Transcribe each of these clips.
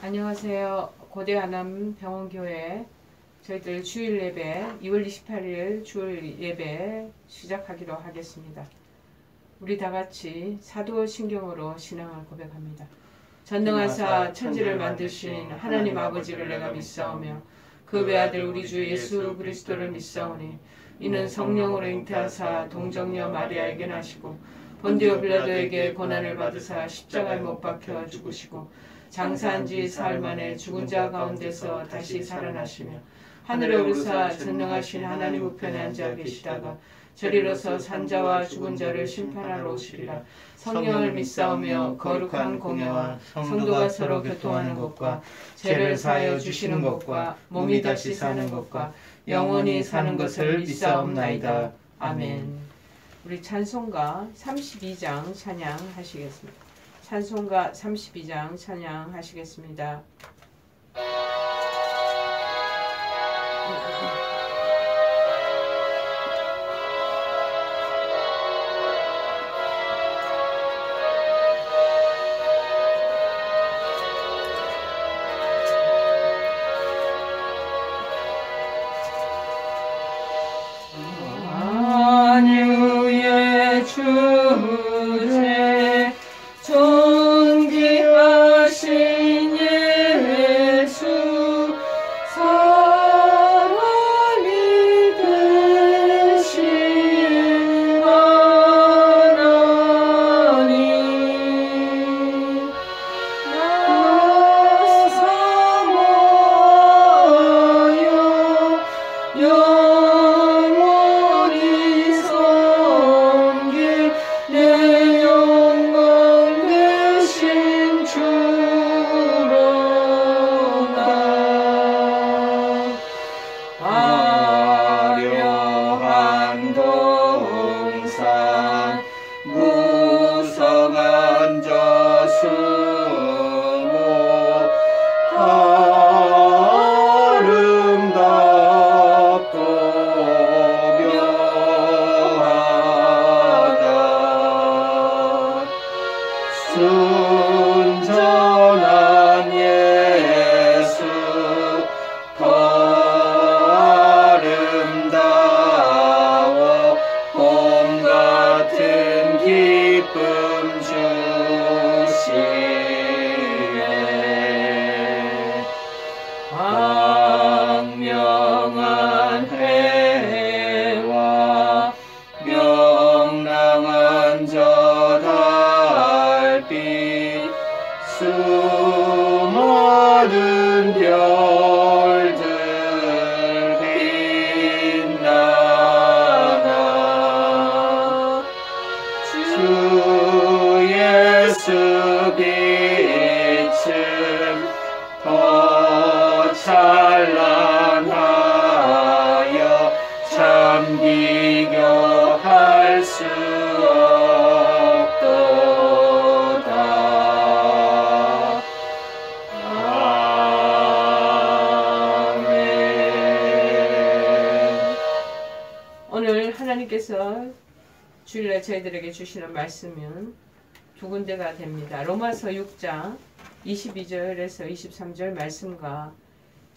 안녕하세요. 고대하남 병원교회 저희들 주일 예배 2월 28일 주일 예배 시작하기로 하겠습니다. 우리 다같이 사도신경으로 신앙을 고백합니다. 전능하사 천지를 만드신 하나님 아버지를 내가 믿사오며 그 외아들 우리 주 예수 그리스도를 믿사오니 이는 성령으로 잉태하사 동정녀 마리아에게 나시고 본디오 빌라도에게 고난을 받으사 십자가에 못 박혀 죽으시고 장사한 지 사흘 만에 죽은 자 가운데서 다시 살아나시며 하늘에 오르사 전능하신 하나님 우편에 앉아 계시다가 저리로서 산자와 죽은 자를 심판하러 오시리라. 성령을 믿사오며 거룩한 공예와 성도가 서로 교통하는 것과 죄를 사하여 주시는 것과 몸이 다시 사는 것과 영원히 사는 것을 믿사옵나이다. 아멘. 우리 찬송가 32장 찬양하시겠습니다. 찬송가 32장 찬양하시겠습니다. 만유의 주제 존귀하신 예수 사람이 되신 하나님 나 사모하여 영원히 섬길 내 영광 되신 주로다. 화려한 동산 무성한 저수목 아름답고 묘하다. 순전한 예수 더 아름다워 봄 같은 기쁨 주시네. 광명한 해와 명랑한 저 달빛 수많은 별들 빛나나 주 예수 빛은 더 찬란하여 참 비교할 수 없도다. 아멘. 오늘 하나님께서 주일날 저희들에게 주시는 말씀은 두 군데가 됩니다. 로마서 6장 22절에서 23절 말씀과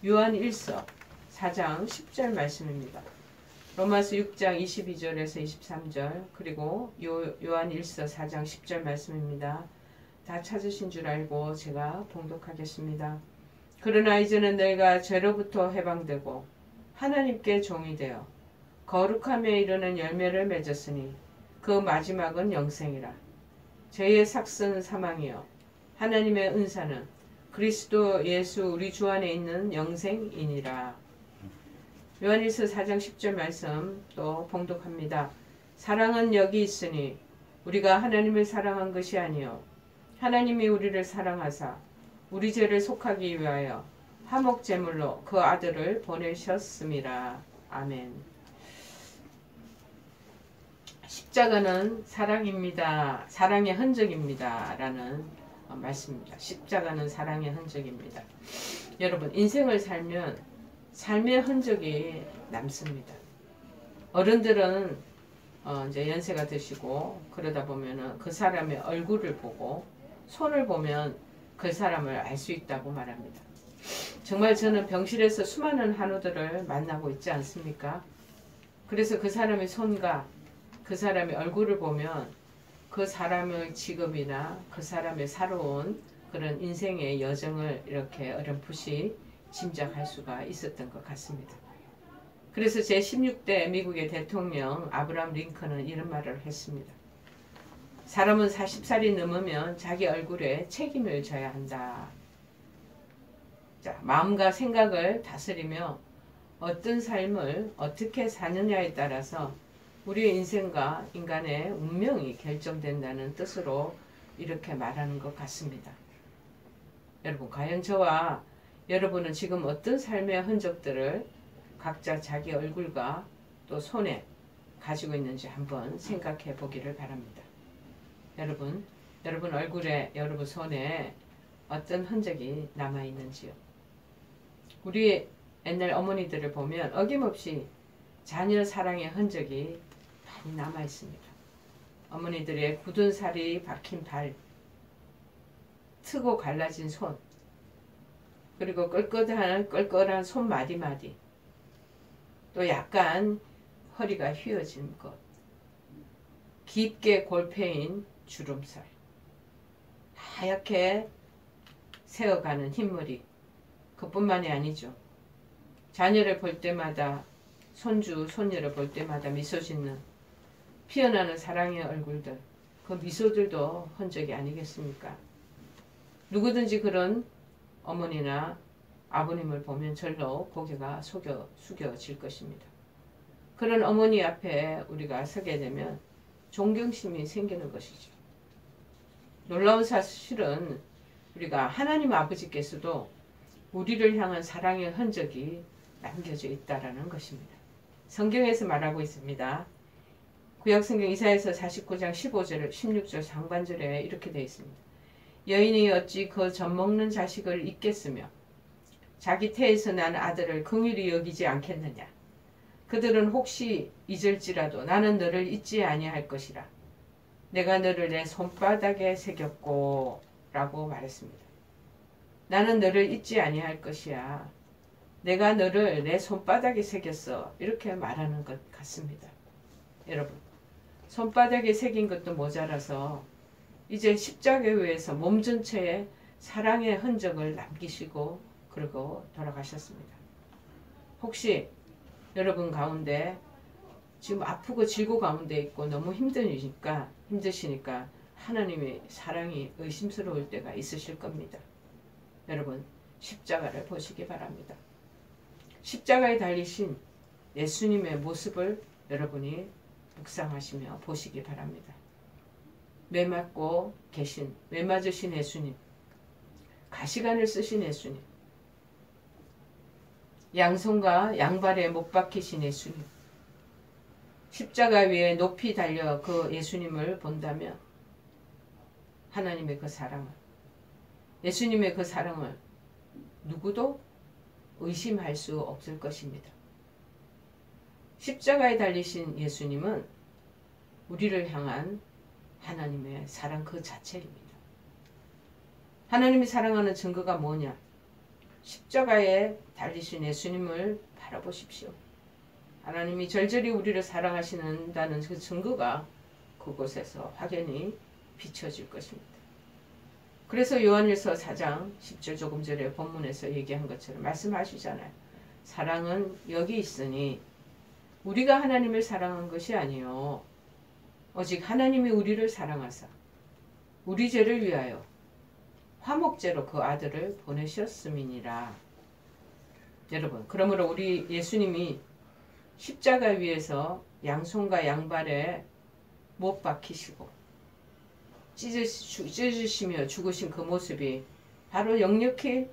요한 1서 4장 10절 말씀입니다. 로마서 6장 22절에서 23절 그리고 요한 1서 4장 10절 말씀입니다. 다 찾으신 줄 알고 제가 봉독하겠습니다. 그러나 이제는 너희가 죄로부터 해방되고 하나님께 종이 되어 거룩함에 이르는 열매를 맺었으니 그 마지막은 영생이라. 죄의 삭은 사망이요 하나님의 은사는 그리스도 예수 우리 주 안에 있는 영생이니라. 요한일서 4장 10절 말씀 또 봉독합니다. 사랑은 여기 있으니 우리가 하나님을 사랑한 것이 아니요 하나님이 우리를 사랑하사 우리 죄를 속하기 위하여 화목 제물로 그 아들을 보내셨음이라. 아멘. 십자가는 사랑입니다. 사랑의 흔적입니다. 라는 말씀입니다. 십자가는 사랑의 흔적입니다. 여러분, 인생을 살면 삶의 흔적이 남습니다. 어른들은 이제 연세가 드시고 그러다 보면은 그 사람의 얼굴을 보고 손을 보면 그 사람을 알 수 있다고 말합니다. 정말 저는 병실에서 수많은 한우들을 만나고 있지 않습니까? 그래서 그 사람의 손과 그 사람의 얼굴을 보면 그 사람의 직업이나 그 사람의 살아온 그런 인생의 여정을 이렇게 어렴풋이 짐작할 수가 있었던 것 같습니다. 그래서 제16대 미국의 대통령 아브라함 링컨은 이런 말을 했습니다. 사람은 40살이 넘으면 자기 얼굴에 책임을 져야 한다. 자, 마음과 생각을 다스리며 어떤 삶을 어떻게 사느냐에 따라서 우리의 인생과 인간의 운명이 결정된다는 뜻으로 이렇게 말하는 것 같습니다. 여러분, 과연 저와 여러분은 지금 어떤 삶의 흔적들을 각자 자기 얼굴과 또 손에 가지고 있는지 한번 생각해 보기를 바랍니다. 여러분 얼굴에, 여러분 손에 어떤 흔적이 남아있는지요. 우리 옛날 어머니들을 보면 어김없이 자녀 사랑의 흔적이 많이 남아있습니다. 어머니들의 굳은 살이 박힌 발, 트고 갈라진 손, 그리고 껄껄한 손 마디마디, 또 약간 허리가 휘어진 것, 깊게 골패인 주름살, 하얗게 새어가는 흰머리, 그뿐만이 아니죠. 자녀를 볼 때마다, 손주, 손녀를 볼 때마다 미소 짓는 피어나는 사랑의 얼굴들, 그 미소들도 흔적이 아니겠습니까? 누구든지 그런 어머니나 아버님을 보면 절로 고개가 숙여질 것입니다. 그런 어머니 앞에 우리가 서게 되면 존경심이 생기는 것이죠. 놀라운 사실은 우리가 하나님 아버지께서도 우리를 향한 사랑의 흔적이 남겨져 있다라는 것입니다. 성경에서 말하고 있습니다. 구약성경 이사야서 49장 15절, 16절 상반절에 이렇게 되어 있습니다. 여인이 어찌 그 젖먹는 자식을 잊겠으며 자기 태에서 난 아들을 긍휼히 여기지 않겠느냐. 그들은 혹시 잊을지라도 나는 너를 잊지 아니할 것이라. 내가 너를 내 손바닥에 새겼고 라고 말했습니다. 나는 너를 잊지 아니할 것이야. 내가 너를 내 손바닥에 새겼어. 이렇게 말하는 것 같습니다. 여러분, 손바닥에 새긴 것도 모자라서 이제 십자가에 의해서 몸 전체에 사랑의 흔적을 남기시고 그러고 돌아가셨습니다. 혹시 여러분 가운데 지금 아프고 질고 가운데 있고 너무 힘드시니까 하나님의 사랑이 의심스러울 때가 있으실 겁니다. 여러분, 십자가를 보시기 바랍니다. 십자가에 달리신 예수님의 모습을 여러분이 묵상하시며 보시기 바랍니다. 매맞으신 예수님, 가시관을 쓰신 예수님, 양손과 양발에 못 박히신 예수님, 십자가 위에 높이 달려 그 예수님을 본다면 하나님의 그 사랑을, 예수님의 그 사랑을 누구도 의심할 수 없을 것입니다. 십자가에 달리신 예수님은 우리를 향한 하나님의 사랑 그 자체입니다. 하나님이 사랑하는 증거가 뭐냐? 십자가에 달리신 예수님을 바라보십시오. 하나님이 절절히 우리를 사랑하시는다는 그 증거가 그곳에서 확연히 비춰질 것입니다. 그래서 요한일서 4장 10절 조금 전에 본문에서 얘기한 것처럼 말씀하시잖아요. 사랑은 여기 있으니 우리가 하나님을 사랑한 것이 아니요 오직 하나님이 우리를 사랑하사 우리 죄를 위하여 화목제로 그 아들을 보내셨음이니라. 여러분, 그러므로 우리 예수님이 십자가 위에서 양손과 양발에 못 박히시고 찢으시며 죽으신 그 모습이 바로 역력히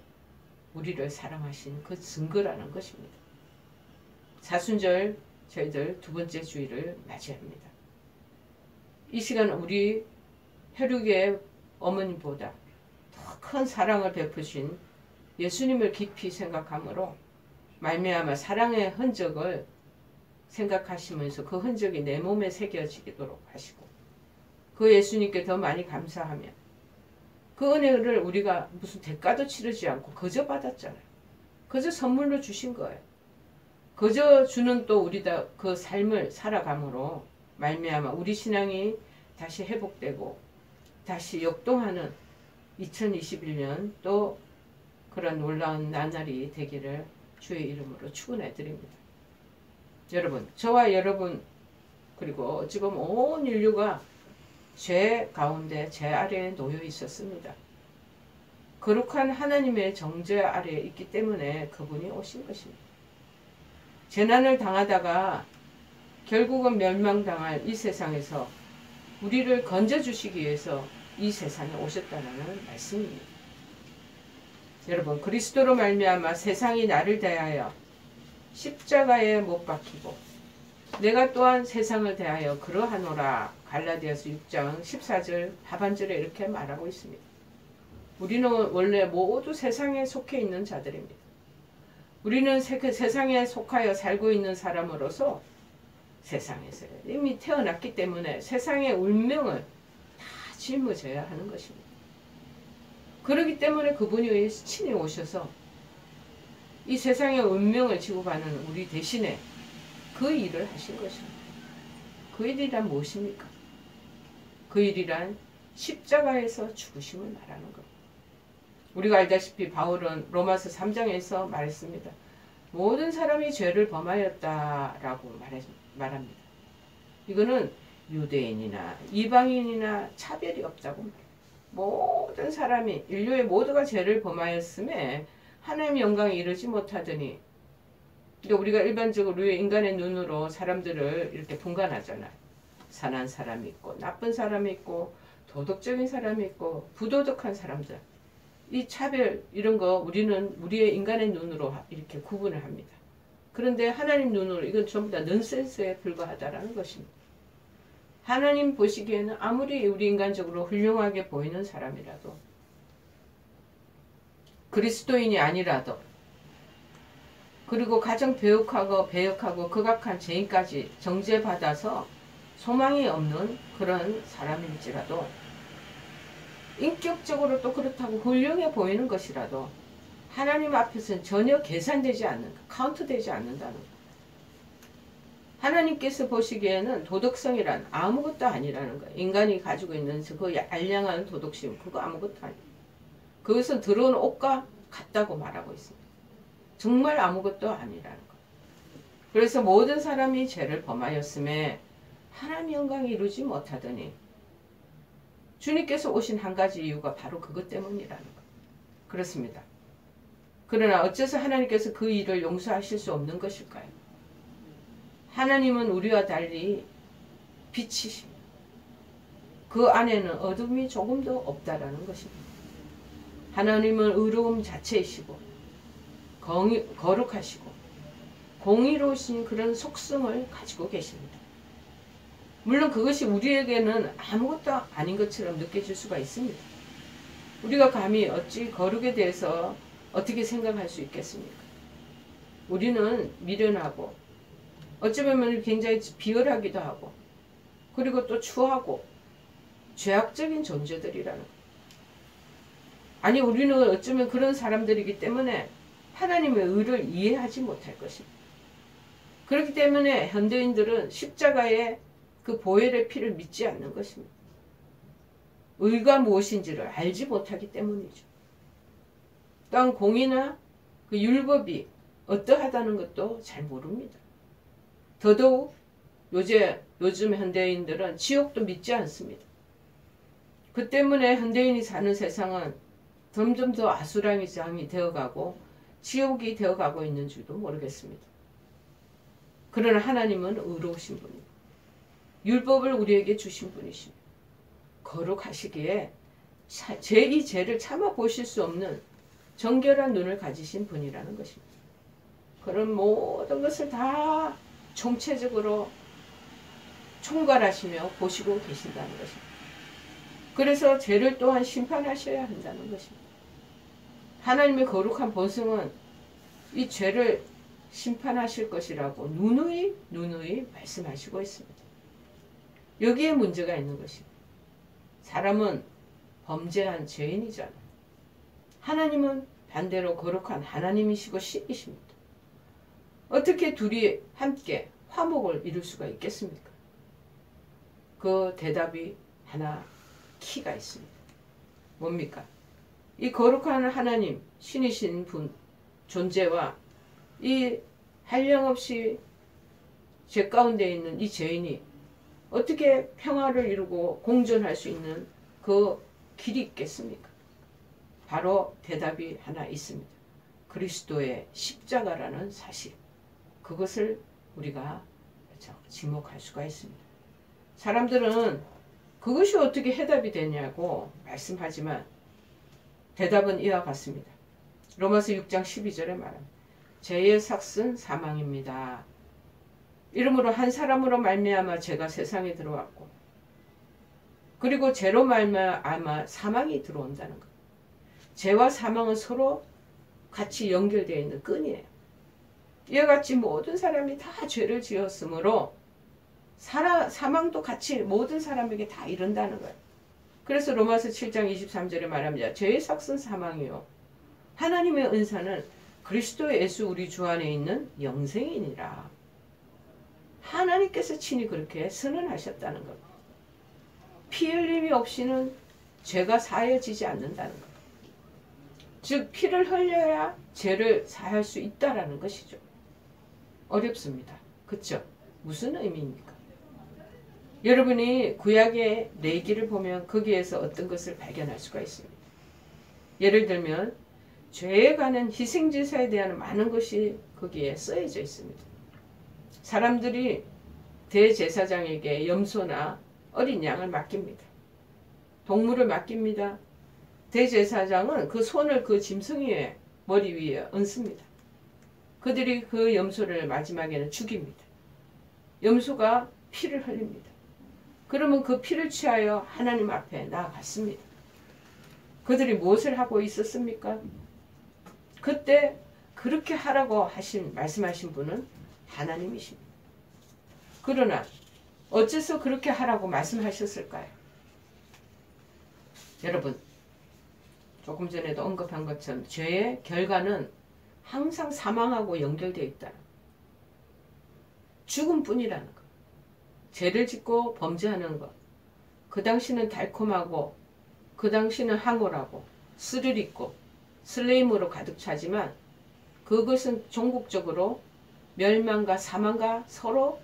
우리를 사랑하신 그 증거라는 것입니다. 사순절 저희들 두 번째 주일을 맞이합니다. 이 시간 우리 혈육의 어머니보다 더 큰 사랑을 베푸신 예수님을 깊이 생각함으로 말미암아 사랑의 흔적을 생각하시면서 그 흔적이 내 몸에 새겨지도록 하시고 그 예수님께 더 많이 감사하며 그 그 은혜를 우리가 무슨 대가도 치르지 않고 거저 받았잖아요. 거저 선물로 주신 거예요. 거저 주는 또 우리가 그 삶을 살아감으로 말미암아 우리 신앙이 다시 회복되고 다시 역동하는 2021년 또 그런 놀라운 나날이 되기를 주의 이름으로 축원해 드립니다. 여러분, 저와 여러분 그리고 지금 온 인류가 죄 가운데 죄 아래에 놓여 있었습니다. 거룩한 하나님의 정죄 아래에 있기 때문에 그분이 오신 것입니다. 재난을 당하다가 결국은 멸망당할 이 세상에서 우리를 건져주시기 위해서 이 세상에 오셨다는 말씀입니다. 여러분, 그리스도로 말미암아 세상이 나를 대하여 십자가에 못 박히고 내가 또한 세상을 대하여 그러하노라. 갈라디아서 6장 14절 하반절에 이렇게 말하고 있습니다. 우리는 원래 모두 세상에 속해 있는 자들입니다. 우리는 세상에 속하여 살고 있는 사람으로서 세상에서 이미 태어났기 때문에 세상의 운명을 다 짊어져야 하는 것입니다. 그렇기 때문에 그분이 친히 오셔서 이 세상의 운명을 지고 가는 우리 대신에 그 일을 하신 것입니다. 그 일이란 무엇입니까? 그 일이란 십자가에서 죽으심을 말하는 겁니다. 우리가 알다시피 바울은 로마서 3장에서 말했습니다. 모든 사람이 죄를 범하였다라고 말합니다. 이거는 유대인이나 이방인이나 차별이 없다고 말합니다. 모든 사람이 인류의 모두가 죄를 범하였음에 하나님의 영광에 이르지 못하더니 근데 우리가 일반적으로 우리의 인간의 눈으로 사람들을 이렇게 분간하잖아요. 선한 사람이 있고 나쁜 사람이 있고 도덕적인 사람이 있고 부도덕한 사람들. 이 차별 이런 거 우리는 우리의 인간의 눈으로 이렇게 구분을 합니다. 그런데 하나님 눈으로 이건 전부 다 넌센스에 불과하다라는 것입니다. 하나님 보시기에는 아무리 우리 인간적으로 훌륭하게 보이는 사람이라도 그리스도인이 아니라도 그리고 가정 배역하고 극악한 죄인까지 정죄받아서 소망이 없는 그런 사람일지라도 인격적으로 또 그렇다고 훌륭해 보이는 것이라도 하나님 앞에서는 전혀 계산되지 않는, 카운트되지 않는다는 것. 하나님께서 보시기에는 도덕성이란 아무것도 아니라는 거예요. 인간이 가지고 있는 그 알량한 도덕심, 그거 아무것도 아니에요. 그것은 들어온 옷과 같다고 말하고 있습니다. 정말 아무것도 아니라는 것. 그래서 모든 사람이 죄를 범하였음에 하나님의 영광이 이루지 못하더니 주님께서 오신 한 가지 이유가 바로 그것 때문이라는 것. 그렇습니다. 그러나 어째서 하나님께서 그 일을 용서하실 수 없는 것일까요? 하나님은 우리와 달리 빛이십니다. 그 안에는 어둠이 조금도 없다라는 것입니다. 하나님은 의로움 자체이시고 거룩하시고 공의로우신 그런 속성을 가지고 계십니다. 물론 그것이 우리에게는 아무것도 아닌 것처럼 느껴질 수가 있습니다. 우리가 감히 어찌 거룩에 대해서 어떻게 생각할 수 있겠습니까? 우리는 미련하고 어찌 보면 굉장히 비열하기도 하고 그리고 또 추하고 죄악적인 존재들이라는 것. 아니 우리는 어쩌면 그런 사람들이기 때문에 하나님의 의를 이해하지 못할 것입니다. 그렇기 때문에 현대인들은 십자가의 그 보혈의 피를 믿지 않는 것입니다. 의가 무엇인지를 알지 못하기 때문이죠. 또한 공의나 그 율법이 어떠하다는 것도 잘 모릅니다. 더더욱 요즘 현대인들은 지옥도 믿지 않습니다. 그 때문에 현대인이 사는 세상은 점점 더 아수라장이 되어가고 지옥이 되어가고 있는 줄도 모르겠습니다. 그러나 하나님은 의로우신 분입니다. 율법을 우리에게 주신 분이십니다. 거룩하시기에 이 죄를 참아 보실 수 없는 정결한 눈을 가지신 분이라는 것입니다. 그런 모든 것을 다 총체적으로 총괄하시며 보시고 계신다는 것입니다. 그래서 죄를 또한 심판하셔야 한다는 것입니다. 하나님의 거룩한 본성은 이 죄를 심판하실 것이라고 누누이 말씀하시고 있습니다. 여기에 문제가 있는 것입니다. 사람은 범죄한 죄인이잖아요. 하나님은 반대로 거룩한 하나님이시고 신이십니다. 어떻게 둘이 함께 화목을 이룰 수가 있겠습니까? 그 대답이 하나 키가 있습니다. 뭡니까? 이 거룩한 하나님, 신이신 분, 존재와 이 한량없이 죄 가운데 있는 이 죄인이 어떻게 평화를 이루고 공존할 수 있는 그 길이 있겠습니까? 바로 대답이 하나 있습니다. 그리스도의 십자가라는 사실. 그것을 우리가 지목할 수가 있습니다. 사람들은 그것이 어떻게 해답이 되냐고 말씀하지만 대답은 이와 같습니다. 로마서 6장 12절에 말합니다. 죄의 삭은 사망입니다. 이러므로 한 사람으로 말미암아 죄가 세상에 들어왔고 그리고 죄로 말미암아 사망이 들어온다는 것. 죄와 사망은 서로 같이 연결되어 있는 끈이에요. 이와 같이 모든 사람이 다 죄를 지었으므로 사망도 같이 모든 사람에게 다 이른다는 거예요. 그래서 로마서 7장 23절에 말합니다. 죄의 삭은 사망이요 하나님의 은사는 그리스도 예수 우리 주 안에 있는 영생이니라. 하나님께서 친히 그렇게 선언하셨다는 겁니다. 피 흘림이 없이는 죄가 사해지지 않는다는 겁니다. 즉 피를 흘려야 죄를 사할 수 있다라는 것이죠. 어렵습니다. 그렇죠? 무슨 의미입니까? 여러분이 구약의 레위기를 보면 거기에서 어떤 것을 발견할 수가 있습니다. 예를 들면 죄에 관한 희생제사에 대한 많은 것이 거기에 쓰여져 있습니다. 사람들이 대제사장에게 염소나 어린 양을 맡깁니다. 동물을 맡깁니다. 대제사장은 그 손을 그 짐승의 머리 위에 얹습니다. 그들이 그 염소를 마지막에는 죽입니다. 염소가 피를 흘립니다. 그러면 그 피를 취하여 하나님 앞에 나아갔습니다. 그들이 무엇을 하고 있었습니까? 그때 그렇게 하라고 말씀하신 분은 하나님이십니다. 그러나 어째서 그렇게 하라고 말씀하셨을까요? 여러분, 조금 전에도 언급한 것처럼 죄의 결과는 항상 사망하고 연결되어 있다는 것. 죽음뿐이라는 것. 죄를 짓고 범죄하는 것. 그 당시는 달콤하고 그 당시는 황홀하고 스릴 있고 슬레임으로 가득 차지만 그것은 종국적으로 멸망과 사망과 서로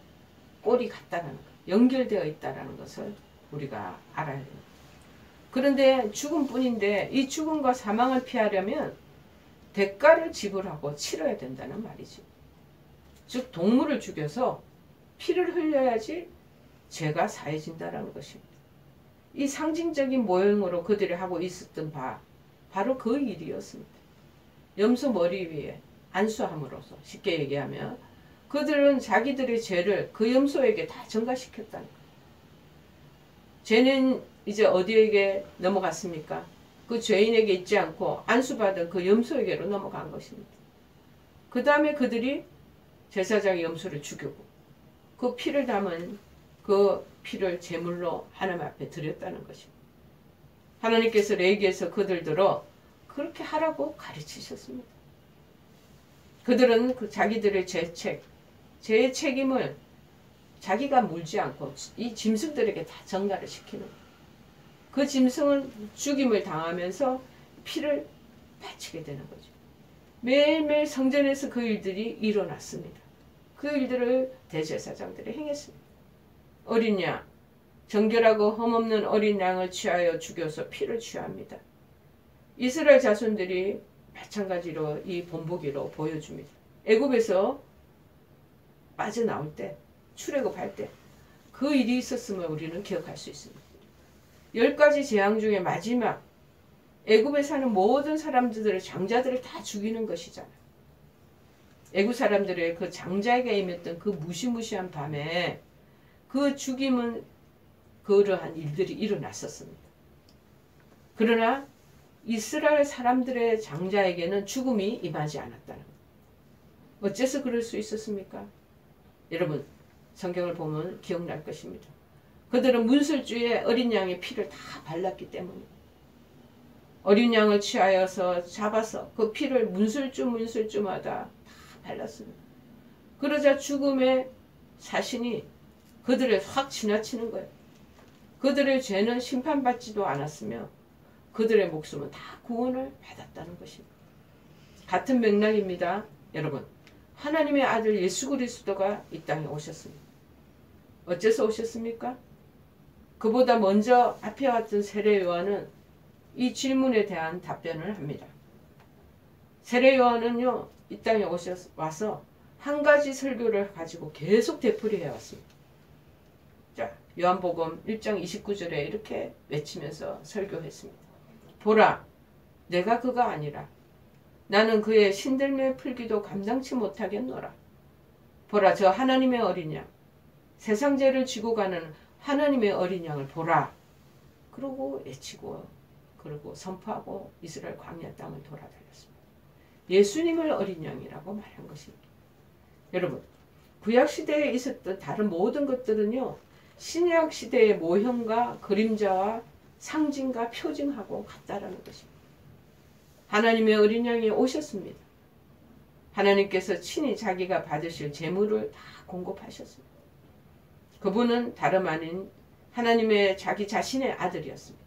꼴이 같다는 것, 연결되어 있다는 것을 우리가 알아야 됩니다. 그런데 죽음뿐인데 이 죽음과 사망을 피하려면 대가를 지불하고 치러야 된다는 말이죠. 즉 동물을 죽여서 피를 흘려야지 죄가 사해진다는 것입니다. 이 상징적인 모형으로 그들이 하고 있었던 바로 그 일이었습니다. 염소 머리 위에 안수함으로써 쉽게 얘기하면 그들은 자기들의 죄를 그 염소에게 다 전가시켰다는 거예요. 죄는 이제 어디에게 넘어갔습니까? 그 죄인에게 있지 않고 안수받은 그 염소에게로 넘어간 것입니다. 그 다음에 그들이 제사장의 염소를 죽이고 그 피를 담은 그 피를 제물로 하나님 앞에 드렸다는 것입니다. 하나님께서 레위기에서 그들들어 그렇게 하라고 가르치셨습니다. 그들은 그 자기들의 죄의 책임을 자기가 물지 않고 이 짐승들에게 다 전가를 시키는 거예요. 그 짐승은 죽임을 당하면서 피를 바치게 되는 거죠. 매일매일 성전에서 그 일들이 일어났습니다. 그 일들을 대제사장들이 행했습니다. 어린 양, 정결하고 흠없는 어린 양을 취하여 죽여서 피를 취합니다. 이스라엘 자손들이 마찬가지로 이 본보기로 보여줍니다. 애굽에서 빠져나올 때, 출애굽할 때 그 일이 있었음을 우리는 기억할 수 있습니다. 10가지 재앙 중에 마지막 애굽에 사는 모든 사람들의 장자들을 다 죽이는 것이잖아요. 애굽 사람들의 그 장자에게 임했던 그 무시무시한 밤에 그 죽임은 그러한 일들이 일어났었습니다. 그러나 이스라엘 사람들의 장자에게는 죽음이 임하지 않았다는 것. 어째서 그럴 수 있었습니까? 여러분 성경을 보면 기억날 것입니다. 그들은 문설주에 어린 양의 피를 다 발랐기 때문입니다. 어린 양을 취하여서 잡아서 그 피를 문술주마다 다 발랐습니다. 그러자 죽음의 사신이 그들을 확 지나치는 거예요. 그들의 죄는 심판받지도 않았으며 그들의 목숨은 다 구원을 받았다는 것입니다. 같은 맥락입니다. 여러분, 하나님의 아들 예수 그리스도가 이 땅에 오셨습니다. 어째서 오셨습니까? 그보다 먼저 앞에 왔던 세례 요한은 이 질문에 대한 답변을 합니다. 세례 요한은요, 이 땅에 와서 한 가지 설교를 가지고 계속 되풀이해 왔습니다. 자, 요한복음 1장 29절에 이렇게 외치면서 설교했습니다. 보라, 내가 그가 아니라 나는 그의 신들매 풀기도 감당치 못하겠노라. 보라, 저 하나님의 어린 양, 세상 죄를 지고 가는 하나님의 어린 양을 보라. 그러고 외치고 그러고 선포하고 이스라엘 광야 땅을 돌아다녔습니다. 예수님을 어린 양이라고 말한 것입니다. 여러분, 구약시대에 있었던 다른 모든 것들은요, 신약시대의 모형과 그림자와 상징과 표징하고 같다라는 것입니다. 하나님의 어린 양이 오셨습니다. 하나님께서 친히 자기가 받으실 제물을 다 공급하셨습니다. 그분은 다름 아닌 하나님의 자기 자신의 아들이었습니다.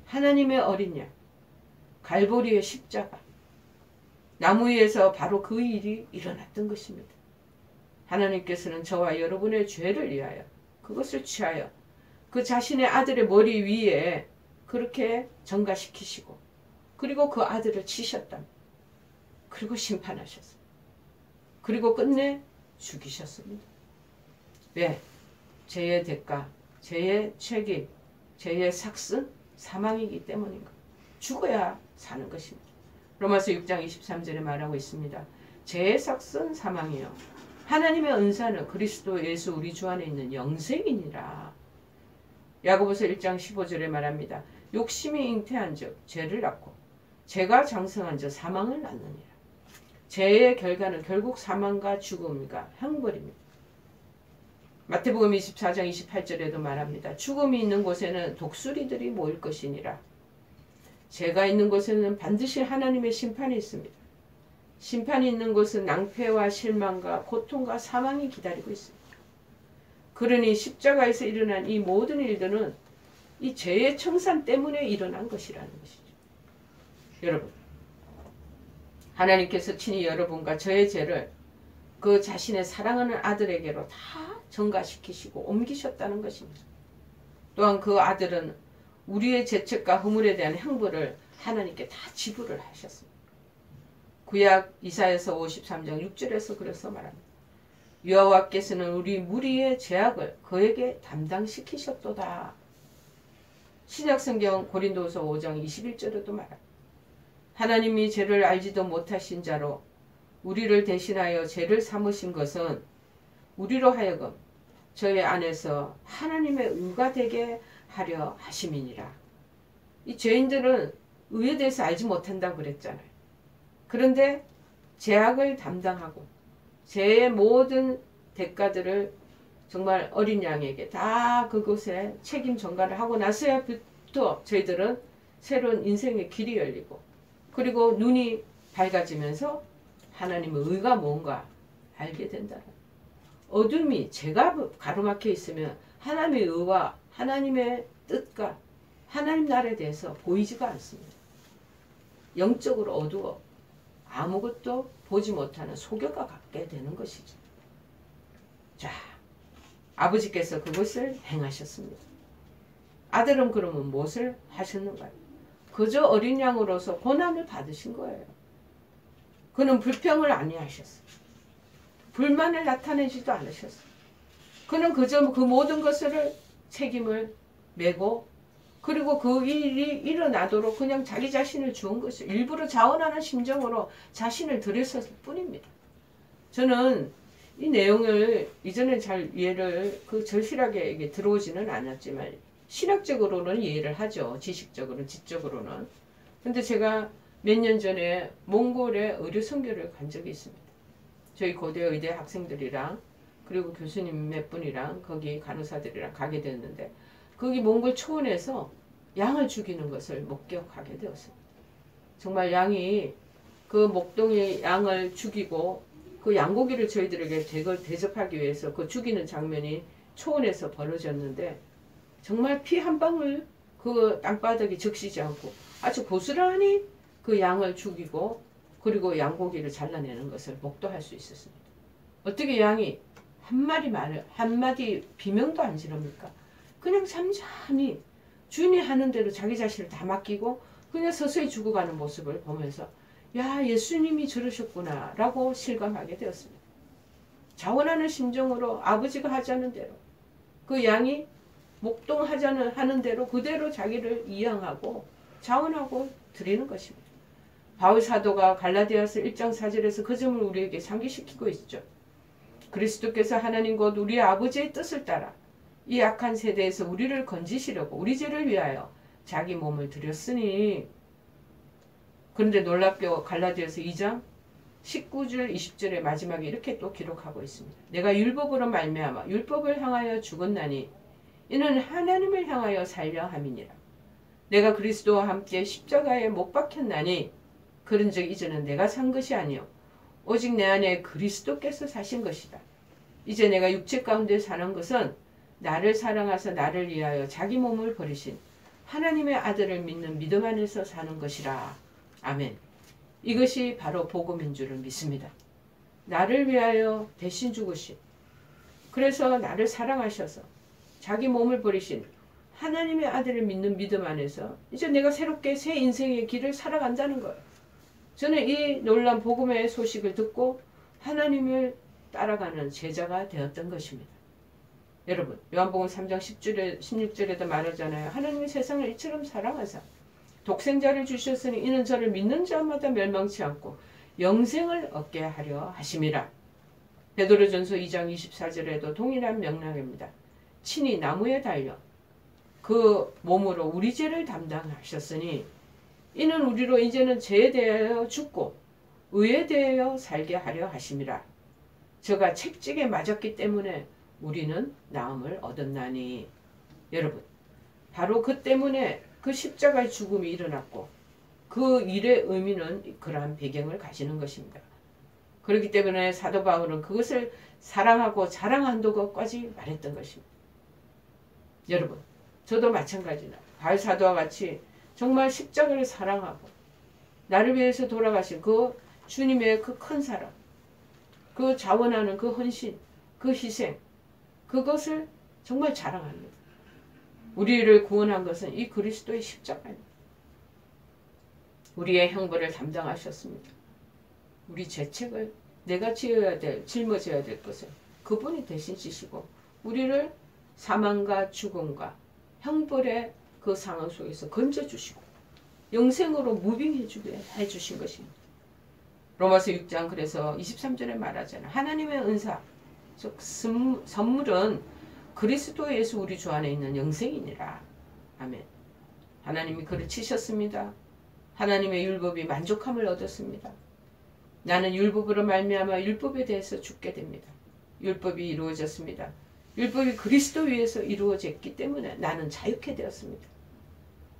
하나님의 어린 양, 갈보리의 십자가, 나무 위에서 바로 그 일이 일어났던 것입니다. 하나님께서는 저와 여러분의 죄를 위하여 그것을 취하여 그 자신의 아들의 머리 위에 그렇게 전가시키시고 그리고 그 아들을 치셨답니다. 그리고 심판하셨습니다. 그리고 끝내 죽이셨습니다. 왜? 죄의 대가, 죄의 책임, 죄의 삭슨, 사망이기 때문인가. 죽어야 사는 것입니다. 로마서 6장 23절에 말하고 있습니다. 죄의 삭슨 사망이요 하나님의 은사는 그리스도 예수 우리 주 안에 있는 영생이니라. 야고보서 1장 15절에 말합니다. 욕심이 잉태한 즉 죄를 낳고 죄가 장성한 즉 사망을 낳느니라. 죄의 결과는 결국 사망과 죽음과 형벌입니다. 마태복음 24장 28절에도 말합니다. 죽음이 있는 곳에는 독수리들이 모일 것이니라. 죄가 있는 곳에는 반드시 하나님의 심판이 있습니다. 심판이 있는 곳은 낭패와 실망과 고통과 사망이 기다리고 있습니다. 그러니 십자가에서 일어난 이 모든 일들은 이 죄의 청산 때문에 일어난 것이라는 것이죠. 여러분, 하나님께서 친히 여러분과 저의 죄를 그 자신의 사랑하는 아들에게로 다 전가시키시고 옮기셨다는 것입니다. 또한 그 아들은 우리의 죄책과 허물에 대한 형벌을 하나님께 다 지불을 하셨습니다. 구약 이사야서 53장 6절에서 그래서 말합니다. 여호와께서는 우리 무리의 죄악을 그에게 담당시키셨도다. 신약성경 고린도서 5장 21절에도 말합니다. 하나님이 죄를 알지도 못하신 자로 우리를 대신하여 죄를 삼으신 것은 우리로 하여금 저희 안에서 하나님의 의가 되게 하려 하심이니라. 이 죄인들은 의에 대해서 알지 못한다고 그랬잖아요. 그런데 죄악을 담당하고 죄의 모든 대가들을 정말 어린 양에게 다 그곳에 책임 전가를 하고 나서야부터 저희들은 새로운 인생의 길이 열리고 그리고 눈이 밝아지면서 하나님의 의가 뭔가 알게 된다는. 어둠이 죄가 가로막혀 있으면 하나님의 의와 하나님의 뜻과 하나님 나라에 대해서 보이지가 않습니다. 영적으로 어두워 아무것도 보지 못하는 소경과 같게 되는 것이죠. 자, 아버지께서 그것을 행하셨습니다. 아들은 그러면 무엇을 하셨는가요? 그저 어린 양으로서 고난을 받으신 거예요. 그는 불평을 아니하셨어요. 불만을 나타내지도 않으셨어요. 그는 그저 그 모든 것을 책임을 메고 그리고 그 일이 일어나도록 그냥 자기 자신을 주은 것이죠. 일부러 자원하는 심정으로 자신을 들였을 뿐입니다. 저는 이 내용을 이전에 잘 이해를 절실하게 들어오지는 않았지만 신학적으로는 이해를 하죠. 지식적으로는, 지적으로는. 근데 제가 몇 년 전에 몽골에 의료 선교를 간 적이 있습니다. 저희 고대 의대 학생들이랑 그리고 교수님 몇 분이랑 거기 간호사들이랑 가게 됐는데 거기 몽골 초원에서 양을 죽이는 것을 목격하게 되었습니다. 정말 양이 그 목동의 양을 죽이고 그 양고기를 저희들에게 대접하기 위해서 그 죽이는 장면이 초원에서 벌어졌는데 정말 피 한 방울 그 땅바닥에 적시지 않고 아주 고스란히 그 양을 죽이고 그리고 양고기를 잘라내는 것을 목도할 수 있었습니다. 어떻게 양이 한마디 비명도 안 지릅니까? 그냥 잠잠히 주인이 하는 대로 자기 자신을 다 맡기고 그냥 서서히 죽어가는 모습을 보면서 야, 예수님이 저러셨구나 라고 실감하게 되었습니다. 자원하는 심정으로 아버지가 하자는 대로 그 양이 목동하는 대로 그대로 자기를 이양하고 자원하고 드리는 것입니다. 바울 사도가 갈라디아서 1장 4절에서 그 점을 우리에게 상기시키고 있죠. 그리스도께서 하나님 곧 우리 아버지의 뜻을 따라 이 악한 세대에서 우리를 건지시려고 우리 죄를 위하여 자기 몸을 드렸으니. 그런데 놀랍게도 갈라디아서 2장 19절 20절의 마지막에 이렇게 또 기록하고 있습니다. 내가 율법으로 말미암아 율법을 향하여 죽었나니 이는 하나님을 향하여 살려 함이니라. 내가 그리스도와 함께 십자가에 못 박혔나니 그런즉 이제는 내가 산 것이 아니요 오직 내 안에 그리스도께서 사신 것이다. 이제 내가 육체 가운데 사는 것은 나를 사랑하사 나를 위하여 자기 몸을 버리신 하나님의 아들을 믿는 믿음 안에서 사는 것이라. 아멘. 이것이 바로 복음인 줄을 믿습니다. 나를 위하여 대신 죽으신, 그래서 나를 사랑하셔서 자기 몸을 버리신 하나님의 아들을 믿는 믿음 안에서 이제 내가 새롭게 새 인생의 길을 살아간다는 거예요. 저는 이 놀라운 복음의 소식을 듣고 하나님을 따라가는 제자가 되었던 것입니다. 여러분, 요한복음 3장 10절에, 16절에도 말하잖아요. 하나님이 세상을 이처럼 사랑하사 독생자를 주셨으니 이는 저를 믿는 자마다 멸망치 않고 영생을 얻게 하려 하심이라. 베드로전서 2장 24절에도 동일한 명령입니다. 친히 나무에 달려 그 몸으로 우리 죄를 담당하셨으니 이는 우리로 이제는 죄에 대하여 죽고 의에 대하여 살게 하려 하심이라. 저가 채찍에 맞았기 때문에 우리는 나음을 얻었나니. 여러분, 바로 그 때문에 그 십자가의 죽음이 일어났고 그 일의 의미는 그러한 배경을 가지는 것입니다. 그렇기 때문에 사도 바울은 그것을 사랑하고 자랑한다는 것까지 말했던 것입니다. 여러분, 저도 마찬가지나 바울 사도와 같이 정말 십자가를 사랑하고 나를 위해서 돌아가신 그 주님의 그 큰 사랑, 그 자원하는 그 헌신, 그 희생, 그것을 정말 자랑합니다. 우리를 구원한 것은 이 그리스도의 십자가입니다. 우리의 형벌을 담당하셨습니다. 우리 죄책을 내가 짊어져야 될 것을 그분이 대신 지시고 우리를 사망과 죽음과 형벌의 그 상황 속에서 건져주시고 영생으로 무빙해 주게 해주신 것입니다. 로마서 6장 그래서 23절에 말하잖아요. 하나님의 은사, 즉 선물은 그리스도 예수 우리 주 안에 있는 영생이니라. 아멘. 하나님이 그를 치셨습니다. 하나님의 율법이 만족함을 얻었습니다. 나는 율법으로 말미암아 율법에 대해서 죽게 됩니다. 율법이 이루어졌습니다. 율법이 그리스도 위에서 이루어졌기 때문에 나는 자유케 되었습니다.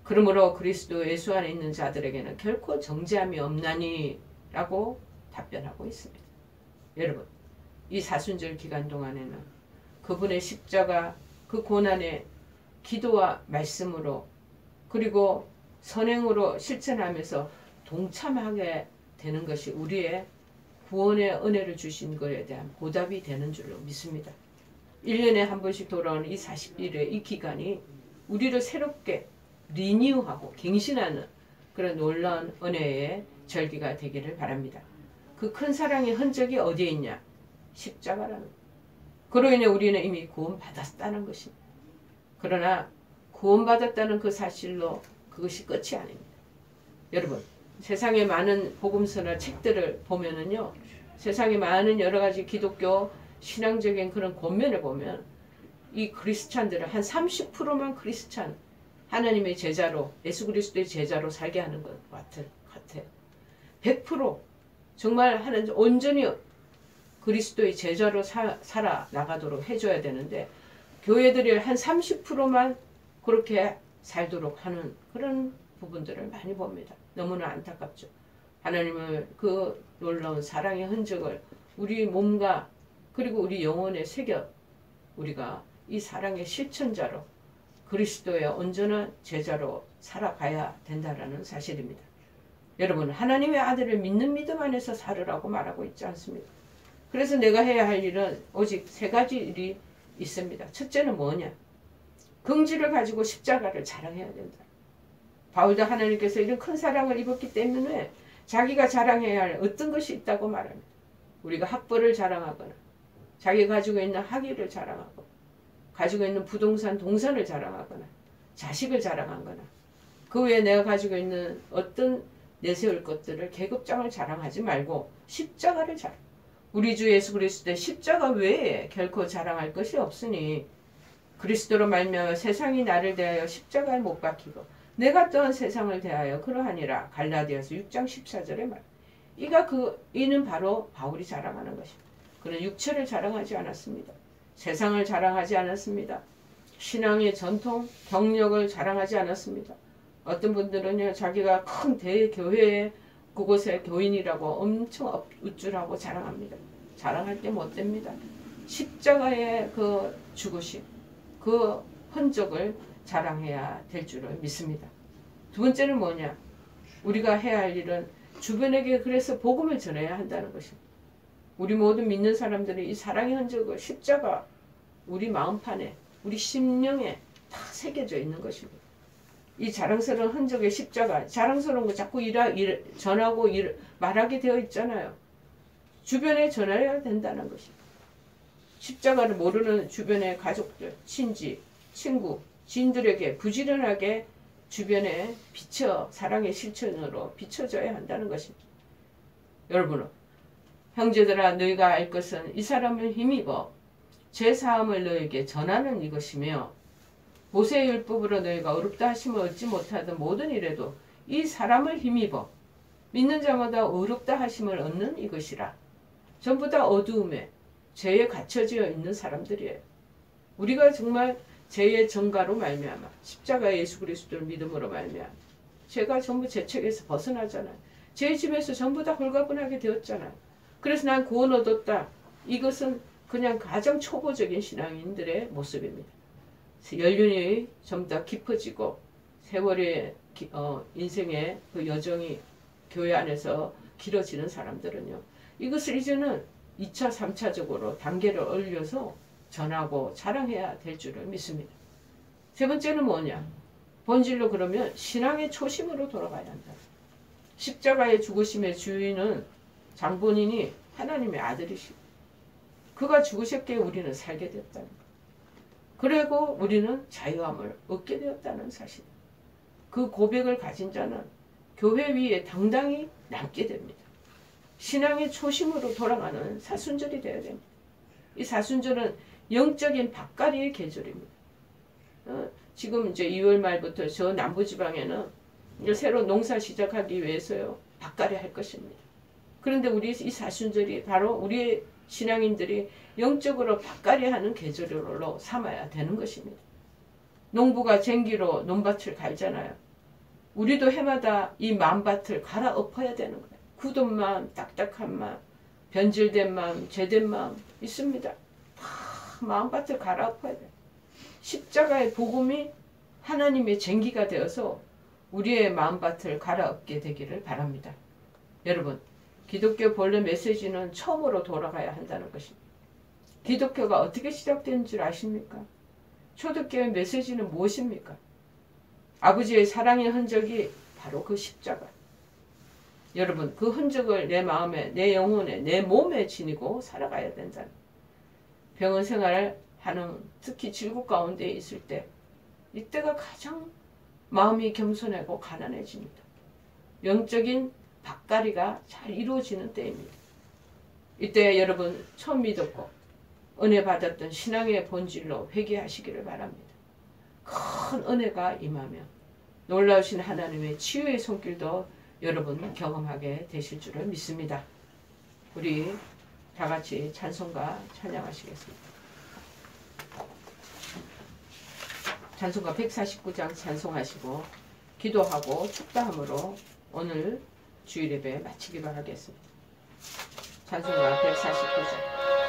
그러므로 그리스도 예수 안에 있는 자들에게는 결코 정죄함이 없나니 라고 답변하고 있습니다. 여러분, 이 사순절 기간 동안에는 그분의 십자가 그 고난의 기도와 말씀으로 그리고 선행으로 실천하면서 동참하게 되는 것이 우리의 구원의 은혜를 주신 것에 대한 보답이 되는 줄로 믿습니다. 1년에 한 번씩 돌아오는 이 40일의 이 기간이 우리를 새롭게 리뉴하고 갱신하는 그런 놀라운 은혜의 절기가 되기를 바랍니다. 그 큰 사랑의 흔적이 어디에 있냐? 십자가라는. 그로 인해 우리는 이미 구원받았다는 것입니다. 그러나 구원받았다는 그 사실로 그것이 끝이 아닙니다. 여러분, 세상에 많은 복음서나 책들을 보면은요, 세상에 많은 여러 가지 기독교 신앙적인 그런 권면을 보면 이 크리스찬들을 한 30%만 크리스찬, 하나님의 제자로, 예수 그리스도의 제자로 살게 하는 것 같아요. 100% 정말 온전히 그리스도의 제자로 살아나가도록 해줘야 되는데 교회들이 한 30%만 그렇게 살도록 하는 그런 부분들을 많이 봅니다. 너무나 안타깝죠. 하나님을 그 놀라운 사랑의 흔적을 우리 몸과 그리고 우리 영혼에 새겨 우리가 이 사랑의 실천자로 그리스도의 온전한 제자로 살아가야 된다라는 사실입니다. 여러분, 하나님의 아들을 믿는 믿음 안에서 살으라고 말하고 있지 않습니까? 그래서 내가 해야 할 일은 오직 세 가지 일이 있습니다. 첫째는 뭐냐? 긍지를 가지고 십자가를 자랑해야 된다. 바울도 하나님께서 이런 큰 사랑을 입었기 때문에 자기가 자랑해야 할 어떤 것이 있다고 말합니다. 우리가 학벌을 자랑하거나 자기가 가지고 있는 학위를 자랑하고 가지고 있는 부동산, 동산을 자랑하거나 자식을 자랑하거나 그 외에 내가 가지고 있는 어떤 내세울 것들을 계급장을 자랑하지 말고 십자가를 자랑. 우리 주 예수 그리스도의 십자가 외에 결코 자랑할 것이 없으니 그리스도로 말미암아 세상이 나를 대하여 십자가에 못 박히고 내가 또한 세상을 대하여 그러하니라. 갈라디아서 6장 14절에 말. 이는 바로 바울이 자랑하는 것입니다. 그는 육체를 자랑하지 않았습니다. 세상을 자랑하지 않았습니다. 신앙의 전통, 경력을 자랑하지 않았습니다. 어떤 분들은요, 자기가 큰 대교회에 그곳의 교인이라고 엄청 우쭐하고 자랑합니다. 자랑할 때 못 됩니다. 십자가의 그 죽으심, 그 흔적을 자랑해야 될 줄을 믿습니다. 두 번째는 뭐냐? 우리가 해야 할 일은 주변에게 그래서 복음을 전해야 한다는 것입니다. 우리 모든 믿는 사람들이 이 사랑의 흔적을 십자가 우리 마음판에, 우리 심령에 다 새겨져 있는 것입니다. 이 자랑스러운 흔적의 십자가, 자랑스러운 거 자꾸 전하고 말하게 되어 있잖아요. 주변에 전해야 된다는 것입니다. 십자가를 모르는 주변의 가족들, 친지, 친구, 지인들에게 부지런하게 주변에 사랑의 실천으로 비춰져야 한다는 것입니다. 여러분은 형제들아 너희가 알 것은 이 사람을 힘입어 죄사함을 너희에게 전하는 이것이며 모세의 율법으로 너희가 의롭다 하심을 얻지 못하던 모든 일에도 이 사람을 힘입어 믿는 자마다 의롭다 하심을 얻는 이것이라. 전부 다 어두움에 죄에 갇혀져 있는 사람들이에요. 우리가 정말 죄의 전가로 말미암아 십자가의 예수 그리스도를 믿음으로 말미암아 죄가 전부 제 책에서 벗어나잖아요. 제 집에서 전부 다 홀가분하게 되었잖아요. 그래서 난 구원 얻었다. 이것은 그냥 가장 초보적인 신앙인들의 모습입니다. 연륜이 좀 더 깊어지고 세월의 인생의 그 여정이 교회 안에서 길어지는 사람들은요. 이것을 이제는 2차, 3차적으로 단계를 올려서 전하고 자랑해야 될 줄을 믿습니다. 세 번째는 뭐냐? 본질로 그러면 신앙의 초심으로 돌아가야 한다. 십자가의 죽으심의 주인은 장본인이 하나님의 아들이시고 그가 죽으셨기에 우리는 살게 되었다는 것. 그리고 우리는 자유함을 얻게 되었다는 사실. 그 고백을 가진 자는 교회 위에 당당히 남게 됩니다. 신앙의 초심으로 돌아가는 사순절이 되어야 됩니다. 이 사순절은 영적인 밭갈이의 계절입니다. 지금 이제 2월 말부터 저 남부지방에는 이제 새로 농사 시작하기 위해서요 밭갈이 할 것입니다. 그런데 우리 이 사순절이 바로 우리의 신앙인들이 영적으로 밭갈이하는 계절로 삼아야 되는 것입니다. 농부가 쟁기로 논밭을 갈잖아요. 우리도 해마다 이 마음밭을 갈아엎어야 되는 거예요. 굳은 마음, 딱딱한 마음, 변질된 마음, 죄된 마음 있습니다. 다 마음밭을 갈아엎어야 돼요. 십자가의 복음이 하나님의 쟁기가 되어서 우리의 마음밭을 갈아엎게 되기를 바랍니다. 여러분, 기독교 본래 메시지는 처음으로 돌아가야 한다는 것입니다. 기독교가 어떻게 시작된 줄 아십니까? 초대교회 메시지는 무엇입니까? 아버지의 사랑의 흔적이 바로 그 십자가. 여러분, 그 흔적을 내 마음에, 내 영혼에, 내 몸에 지니고 살아가야 된다는. 병원 생활을 하는 특히 질국 가운데 있을 때 이때가 가장 마음이 겸손하고 가난해집니다. 영적인 밭갈이가 잘 이루어지는 때입니다. 이때 여러분 처음 믿었고 은혜 받았던 신앙의 본질로 회개하시기를 바랍니다. 큰 은혜가 임하며 놀라우신 하나님의 치유의 손길도 여러분 경험하게 되실 줄을 믿습니다. 우리 다 같이 찬송가 찬양하시겠습니다. 찬송가 149장 찬송하시고 기도하고 축도함으로 오늘 주일 예배 마치기로 하겠습니다. 찬송가 149장.